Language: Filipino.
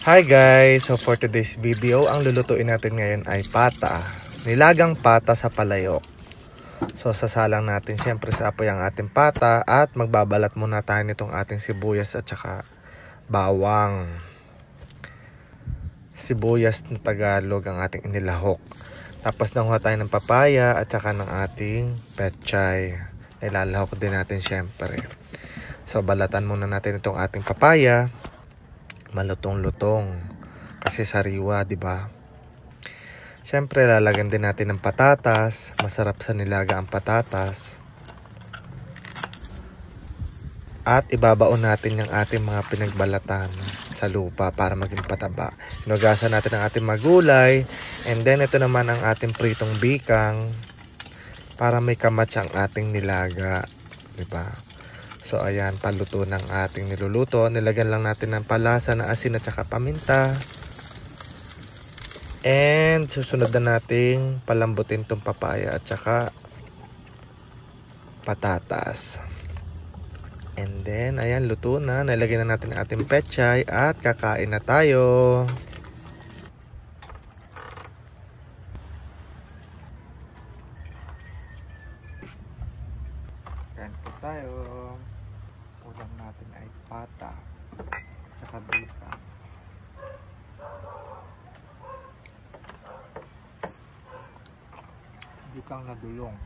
Hi guys! So for today's video, ang lulutuin natin ngayon ay pata. Nilagang pata sa palayok. So sasalang natin syempre sa apoy ang ating pata at magbabalat muna tayo nitong ating sibuyas at saka bawang. Sibuyas na Tagalog ang ating inilahok. Tapos nanguha tayo ng papaya at saka ng ating pechay. Ilalahok din natin syempre. So balatan muna natin itong ating papaya. Malutong-lutong kasi sariwa, di ba? Syempre lalagyan din natin ng patatas. Masarap sa nilaga ang patatas. At ibabaon natin yung ating mga pinagbalatan sa lupa para maging pataba. Hinugasan natin ang ating magulay. And then ito naman ang ating pritong bikang para may kamats ang ating nilaga, di ba? So ayan, paluto ng ating niluluto. Nilagyan lang natin ng palasa na asin at saka paminta. And susunod na nating palambutin tong papaya at saka patatas. And then ayan, luto na. Nilagyan na natin ang ating pechay at kakain na tayo. Kain po tayo. Ulam natin ay pata saka bika. Bikang na dulong.